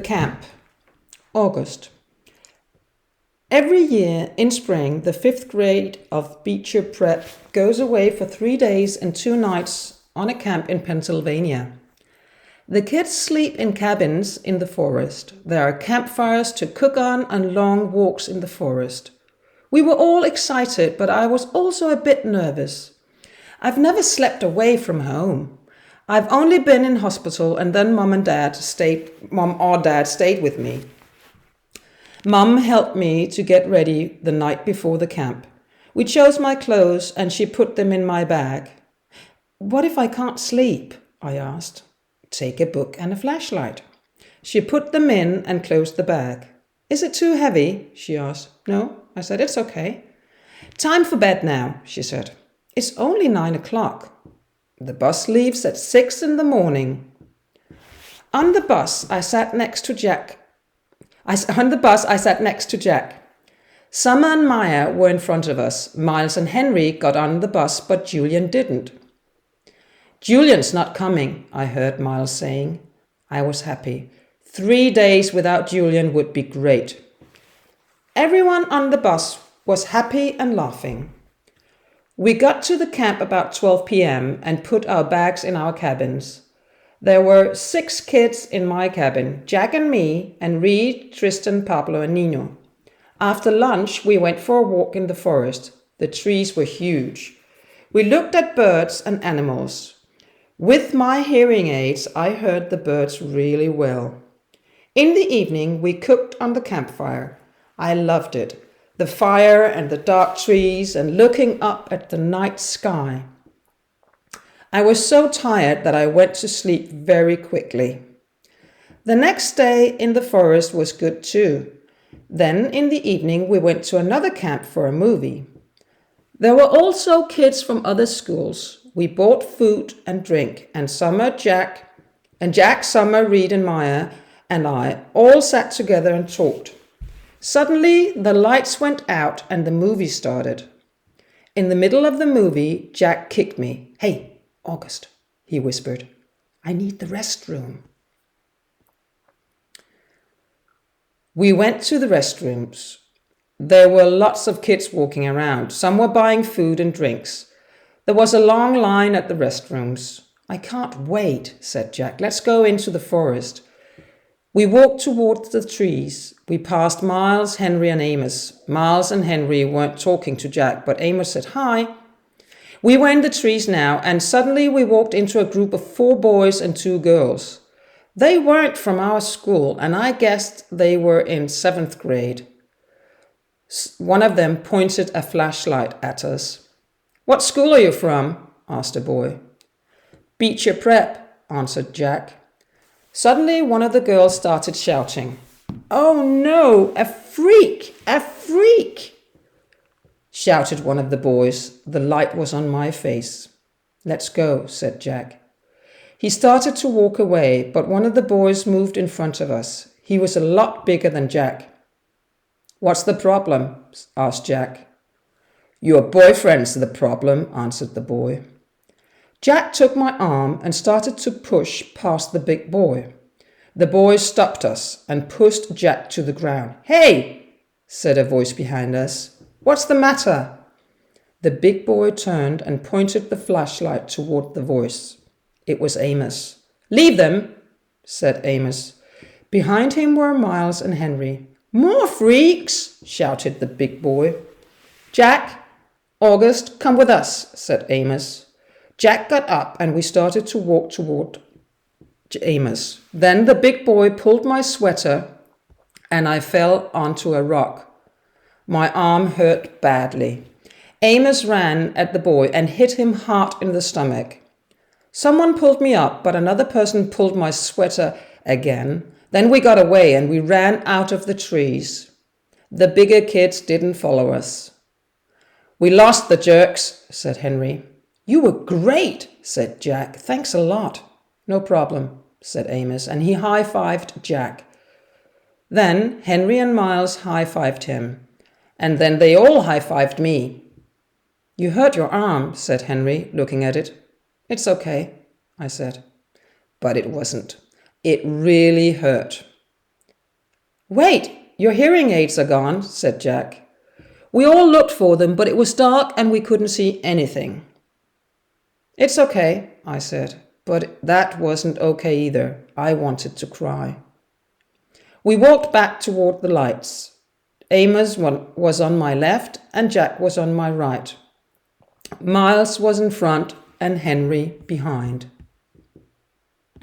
Camp, August. Every year in spring, the 5th grade of Beecher Prep goes away for 3 days and 2 nights on a camp in Pennsylvania. The kids sleep in cabins in the forest. There are campfires to cook on and long walks in the forest. We were all excited, but I was also a bit nervous. I've never slept away from home. I've only been in hospital, and then Mom or Dad stayed with me. Mom helped me to get ready the night before the camp. We chose my clothes and she put them in my bag. What if I can't sleep? I asked. Take a book and a flashlight. She put them in and closed the bag. Is it too heavy? She asked. No, I said, it's okay. Time for bed now, she said. It's only 9 o'clock. The bus leaves at 6 in the morning. On the bus, I sat next to Jack. Summer and Maya were in front of us. Miles and Henry got on the bus, but Julian didn't. Julian's not coming, I heard Miles saying. I was happy. 3 days without Julian would be great. Everyone on the bus was happy and laughing. We got to the camp about 12 p.m. and put our bags in our cabins. There were 6 kids in my cabin, Jack and me, and Reed, Tristan, Pablo, and Nino. After lunch, we went for a walk in the forest. The trees were huge. We looked at birds and animals. With my hearing aids, I heard the birds really well. In the evening, we cooked on the campfire. I loved it. The fire and the dark trees and looking up at the night sky. I was so tired that I went to sleep very quickly. The next day in the forest was good too. Then in the evening we went to another camp for a movie. There were also kids from other schools. We bought food and drink, and Jack, Summer, Reed and Maya and I all sat together and talked. Suddenly the lights went out and the movie started. In the middle of the movie, Jack kicked me. Hey, August, he whispered. I need the restroom. We went to the restrooms. There were lots of kids walking around. Some were buying food and drinks. There was a long line at the restrooms. I can't wait, said Jack. Let's go into the forest. We walked towards the trees. We passed Miles, Henry, and Amos. Miles and Henry weren't talking to Jack, but Amos said hi. We were in the trees now, and suddenly we walked into a group of 4 boys and 2 girls. They weren't from our school, and I guessed they were in 7th grade. One of them pointed a flashlight at us. What school are you from? Asked a boy. Beecher Prep, answered Jack. Suddenly one of the girls started shouting. Oh no, a freak! A freak! Shouted one of the boys. The light was on my face. Let's go, said Jack. He started to walk away, but one of the boys moved in front of us. He was a lot bigger than Jack. What's the problem? Asked Jack. Your boyfriend's the problem, answered the boy. Jack took my arm and started to push past the big boy. The boy stopped us and pushed Jack to the ground. Hey, said a voice behind us. What's the matter? The big boy turned and pointed the flashlight toward the voice. It was Amos. Leave them, said Amos. Behind him were Miles and Henry. More freaks, shouted the big boy. Jack, August, come with us, said Amos. Jack got up and we started to walk toward Amos. Then the big boy pulled my sweater and I fell onto a rock. My arm hurt badly. Amos ran at the boy and hit him hard in the stomach. Someone pulled me up, but another person pulled my sweater again. Then we got away and we ran out of the trees. The bigger kids didn't follow us. We lost the jerks, said Henry. You were great, said Jack. Thanks a lot. No problem, said Amos, and he high-fived Jack. Then Henry and Miles high-fived him, and then they all high-fived me. You hurt your arm, said Henry, looking at it. It's okay, I said. But it wasn't. It really hurt. Wait, your hearing aids are gone, said Jack. We all looked for them, but it was dark and we couldn't see anything. It's okay, I said, but that wasn't okay either. I wanted to cry. We walked back toward the lights. Amos was on my left and Jack was on my right. Miles was in front and Henry behind.